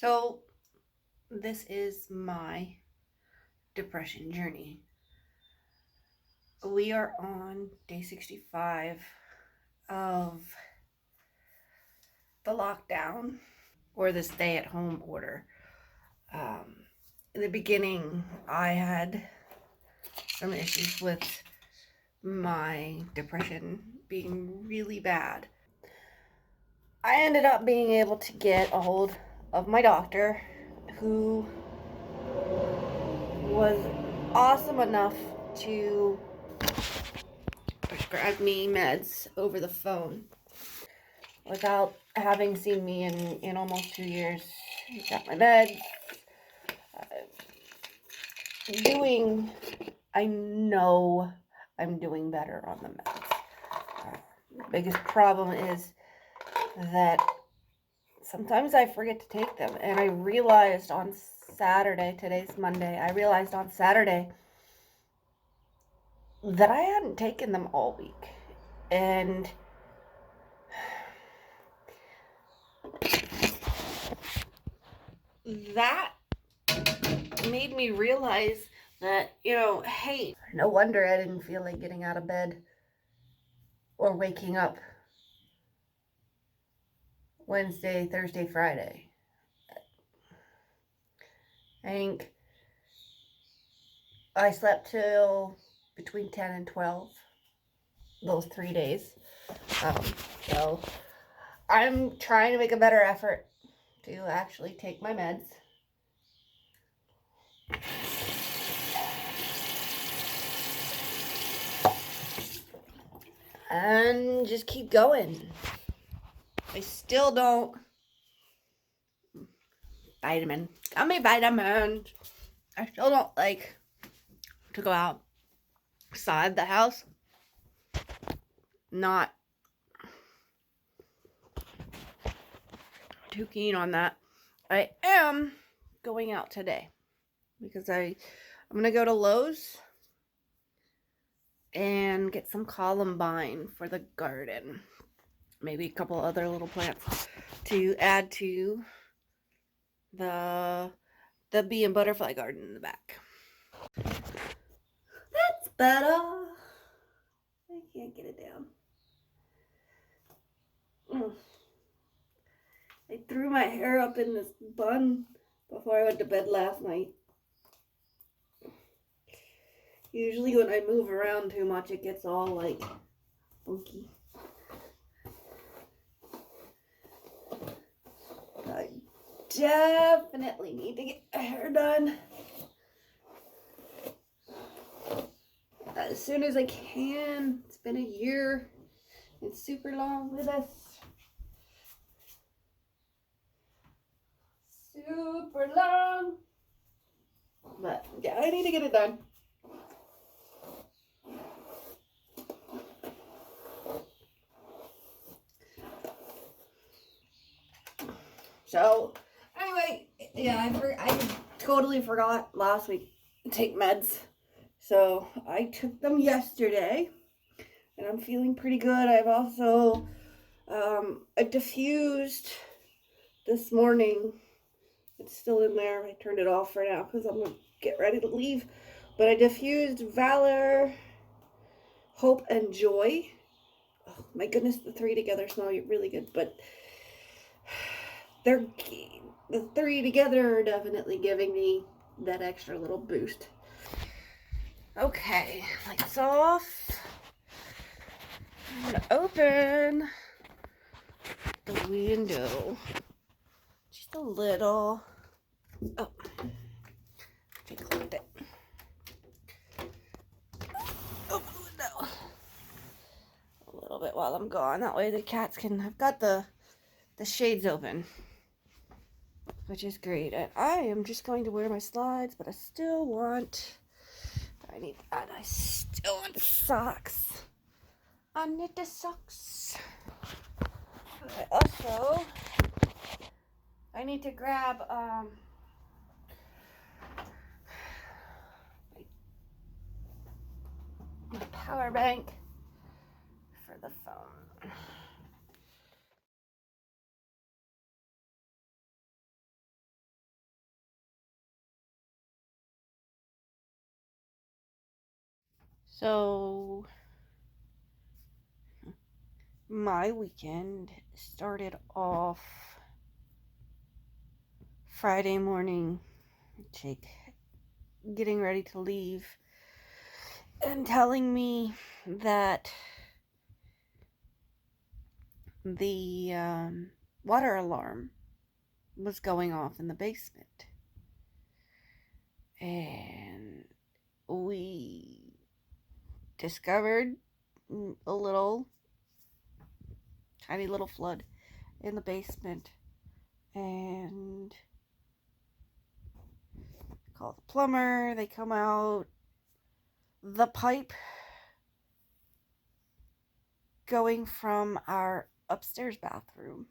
So this is my depression journey. We are on day 65 of the lockdown or the stay-at-home order. In the beginning, I had some issues with my depression being really bad. I ended up being able to get a hold of my doctor, who was awesome enough to prescribe me meds over the phone without having seen me in almost 2 years. Got my meds. I know I'm doing better on the meds. The biggest problem is that sometimes I forget to take them. And I realized on Saturday, today's Monday, I realized on Saturday that I hadn't taken them all week. And that made me realize that, hey, no wonder I didn't feel like getting out of bed or waking up Wednesday, Thursday, Friday. I think I slept till between 10 and 12 those 3 days. So I'm trying to make a better effort to actually take my meds. And just keep going. I still don't gummy vitamins. I still don't like to go outside the house. Not too keen on that. I am going out today because I'm gonna go to Lowe's and get some columbine for the garden. Maybe a couple other little plants to add to the bee and butterfly garden in the back. That's better. I can't get it down. I threw my hair up in this bun before I went to bed last night. Usually when I move around too much, it gets all like funky. I definitely need to get my hair done as soon as I can. It's been a year. It's super long with us. Super long. But yeah, I need to get it done. So anyway, yeah, I totally forgot last week to take meds. So I took them yesterday and I'm feeling pretty good. I've also I diffused this morning. It's still in there. I turned it off for now because I'm going to get ready to leave. But I diffused Valor, Hope, and Joy. Oh my goodness, the three together smell really good. But the three together are definitely giving me that extra little boost. Okay, lights off. I'm going to open the window just a little. Oh, I closed it. Open the window a little bit while I'm gone. That way the cats can. I've got the shades open, which is great. And I am just going to wear my slides, but I still want. I still want socks. I need the socks. I need to grab my power bank for the phone. So, my weekend started off Friday morning, Jake getting ready to leave and telling me that the water alarm was going off in the basement. And we discovered a little, tiny little flood in the basement. And call the plumber, they come out. The pipe going from our upstairs bathroom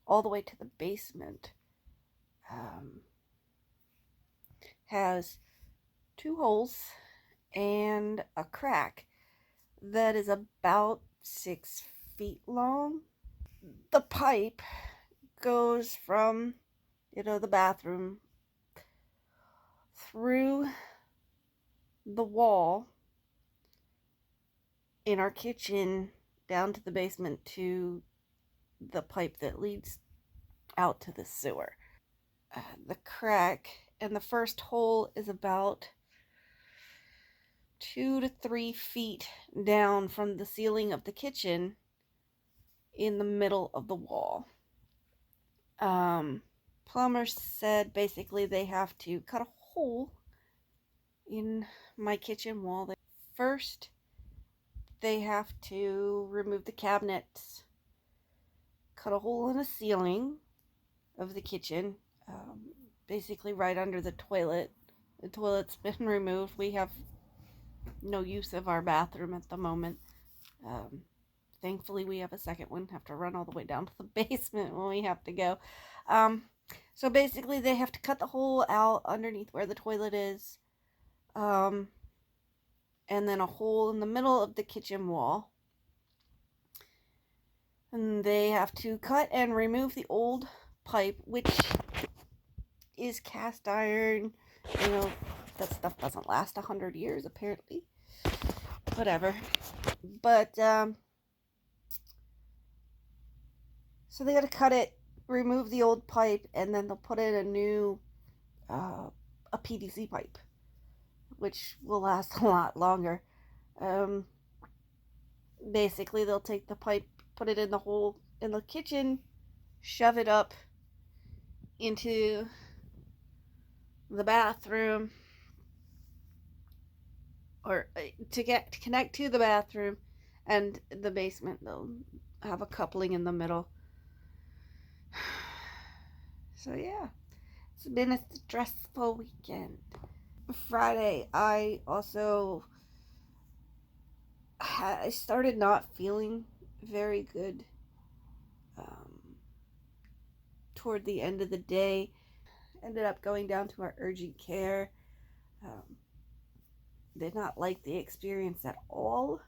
all the way to the basement has 2 holes and a crack that is about 6 feet long. The pipe goes from, the bathroom through the wall in our kitchen down to the basement to the pipe that leads out to the sewer. The crack and the first hole is about 2 to 3 feet down from the ceiling of the kitchen in the middle of the wall. Plumber said basically they have to cut a hole in my kitchen wall. First, they have to remove the cabinets, cut a hole in the ceiling of the kitchen, basically right under the toilet. The toilet's been removed. We have no use of our bathroom at the moment. Thankfully, we have a second one. Have to run all the way down to the basement when we have to go. So basically, they have to cut the hole out underneath where the toilet is. And then a hole in the middle of the kitchen wall. And they have to cut and remove the old pipe, which is cast iron. That stuff doesn't last 100 years, apparently. Whatever. But, so they gotta cut it, remove the old pipe, and then they'll put in a new, a PVC pipe, which will last a lot longer. Basically, they'll take the pipe, put it in the hole in the kitchen, shove it up into the bathroom, or to connect to the bathroom and the basement. They'll have a coupling in the middle. So yeah, it's been a stressful weekend. Friday, I started not feeling very good toward the end of the day. Ended up going down to our urgent care. Did not like the experience at all.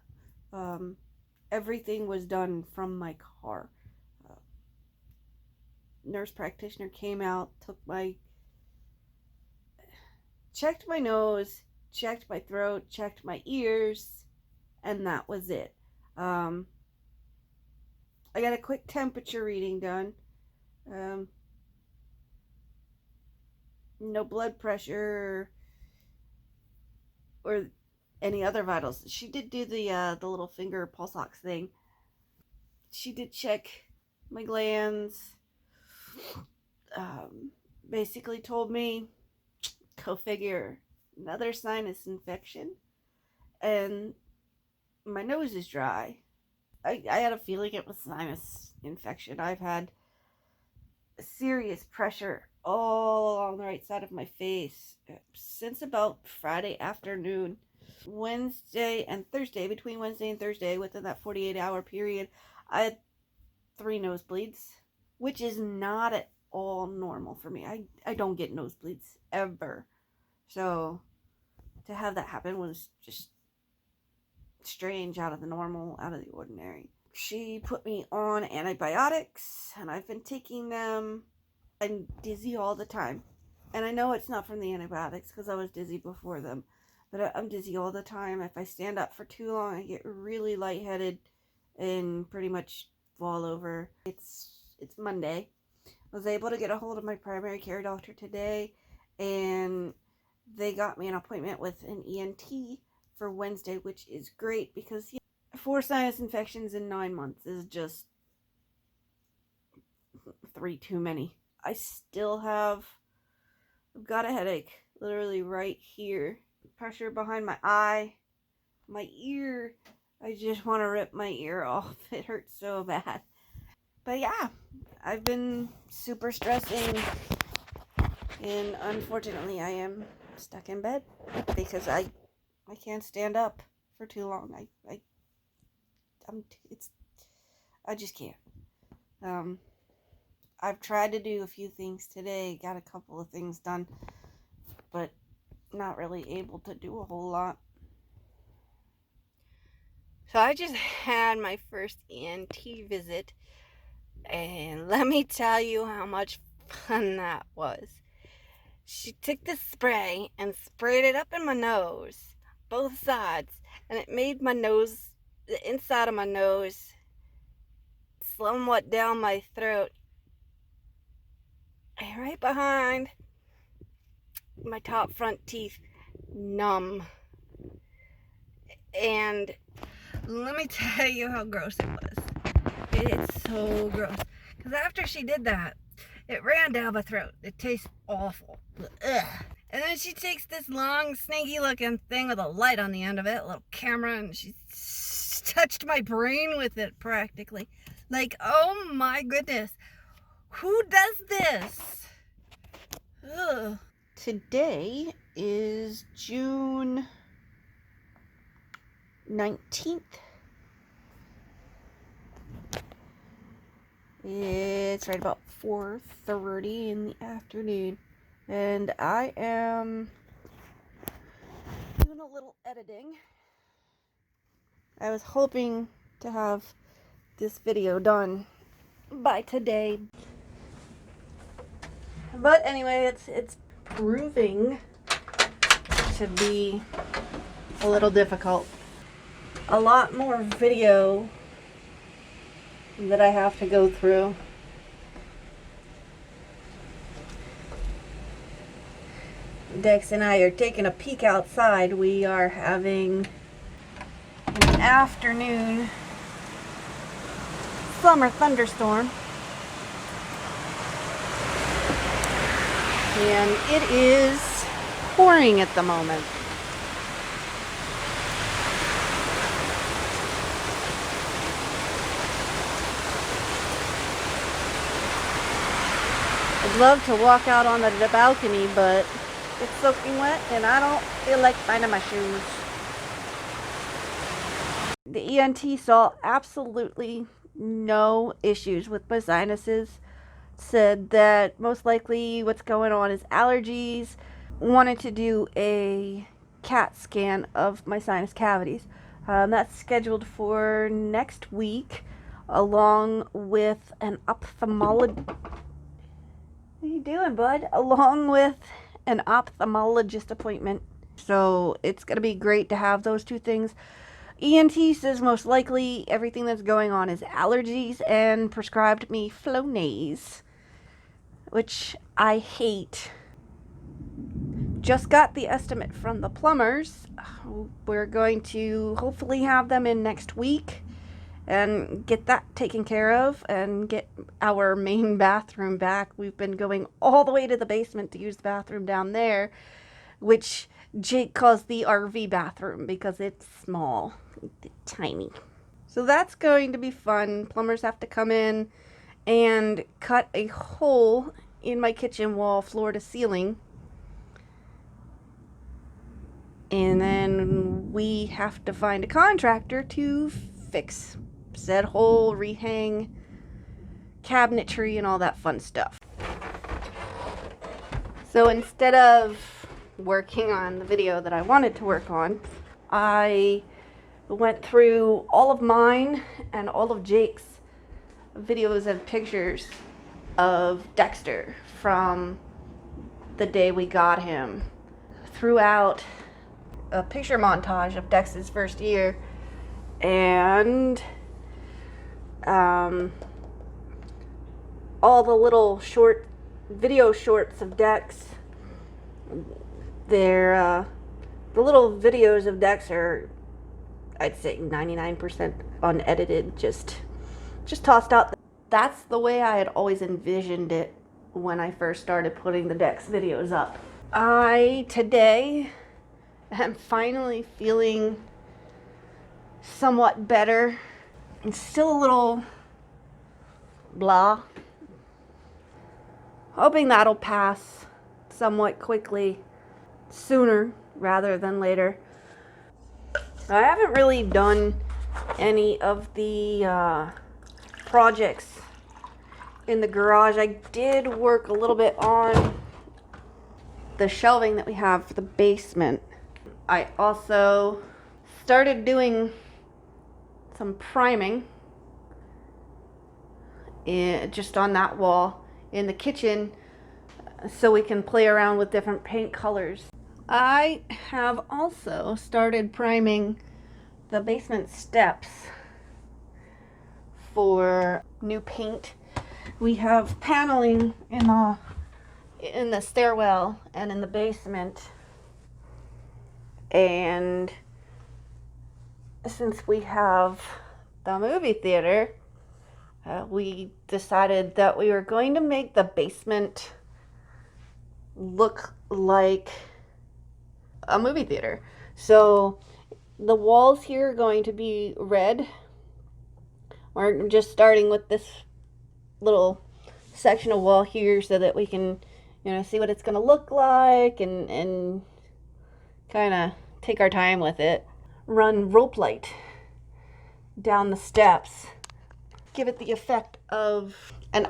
Everything was done from my car. Nurse practitioner came out, checked my nose, checked my throat, checked my ears, and that was it. I got a quick temperature reading done. No blood pressure or any other vitals. She did do the little finger pulse ox thing. She did check my glands. Basically told me, go figure, another sinus infection, and my nose is dry. I had a feeling it was sinus infection. I've had serious pressure all along the right side of my face since about Friday afternoon. Wednesday and Thursday, between Wednesday and Thursday, within that 48-hour period, I had 3 nosebleeds, which is not at all normal for me. I don't get nosebleeds ever. So to have that happen was just strange, out of the normal, out of the ordinary. She put me on antibiotics, and I've been taking them. I'm dizzy all the time. And I know it's not from the antibiotics because I was dizzy before them. but I'm dizzy all the time. If I stand up for too long, I get really lightheaded and pretty much fall over. It's Monday. I was able to get a hold of my primary care doctor today, and they got me an appointment with an ENT for Wednesday, which is great because 4 sinus infections in 9 months is just 3 too many. I've got a headache literally right here. Pressure behind my eye, my ear. I just want to rip my ear off. It hurts so bad. But yeah, I've been super stressing, and unfortunately I am stuck in bed because I can't stand up for too long. I just can't. I've tried to do a few things today, got a couple of things done, but not really able to do a whole lot. So I just had my first ENT visit, and let me tell you how much fun that was. She took the spray and sprayed it up in my nose, both sides, and it made my nose, the inside of my nose, somewhat down my throat, and right behind my top front teeth, numb. And let me tell you how gross it was. It's so gross. Because after she did that, it ran down my throat. It tastes awful. Ugh. And then she takes this long, snaky looking thing with a light on the end of it, a little camera, and she touched my brain with it practically. Like, oh my goodness. Who does this? Ugh. Today is June 19th. It's right about 4:30 in the afternoon, and I am doing a little editing. I was hoping to have this video done by today, but anyway, it's proving to be a little difficult. A lot more video that I have to go through. Dex and I are taking a peek outside. We are having an afternoon summer thunderstorm, and it is pouring at the moment. I'd love to walk out on the balcony, but it's soaking wet and I don't feel like finding my shoes. The ENT saw absolutely no issues with my sinuses. Said that most likely what's going on is allergies. Wanted to do a CAT scan of my sinus cavities. That's scheduled for next week, along with an ophthalmologist. What are you doing, bud? Along with an ophthalmologist appointment. So it's going to be great to have those two things. ENT says most likely everything that's going on is allergies and prescribed me Flonase, which I hate. Just got the estimate from the plumbers. We're going to hopefully have them in next week and get that taken care of and get our main bathroom back. We've been going all the way to the basement to use the bathroom down there, which Jake calls the RV bathroom because it's small, tiny. So that's going to be fun. Plumbers have to come in and cut a hole in my kitchen wall, floor to ceiling. And then we have to find a contractor to fix said hole, rehang cabinetry, and all that fun stuff. So instead of working on the video that I wanted to work on, I went through all of mine and all of Jake's videos and pictures of Dexter from the day we got him. Throughout a picture montage of Dex's first year, and all the little video shorts of Dex. The little videos of Dex are, I'd say, 99% unedited, just tossed out. That's the way I had always envisioned it when I first started putting the Dex videos up. I today am finally feeling somewhat better. I'm still a little blah. Hoping that'll pass somewhat quickly, sooner rather than later. I haven't really done any of the projects in the garage. I did work a little bit on the shelving that we have for the basement. I also started doing some priming just on that wall in the kitchen so we can play around with different paint colors. I have also started priming the basement steps for new paint. We have paneling in the stairwell and in the basement, and since we have the movie theater, we decided that we were going to make the basement look like a movie theater. So the walls here are going to be red. We're just starting with this little section of wall here so that we can, see what it's going to look like and kind of take our time with it. Run rope light down the steps, give it the effect of an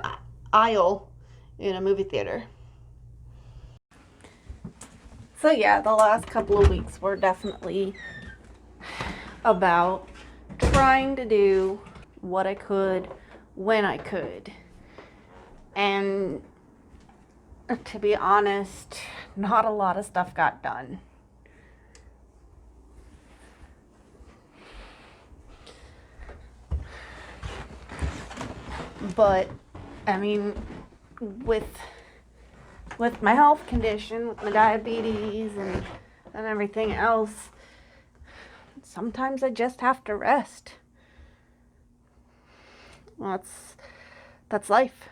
aisle in a movie theater. So yeah, the last couple of weeks were definitely about trying to do what I could when I could. And to be honest, not a lot of stuff got done. But I mean, with my health condition, with my diabetes and everything else, sometimes I just have to rest. That's life.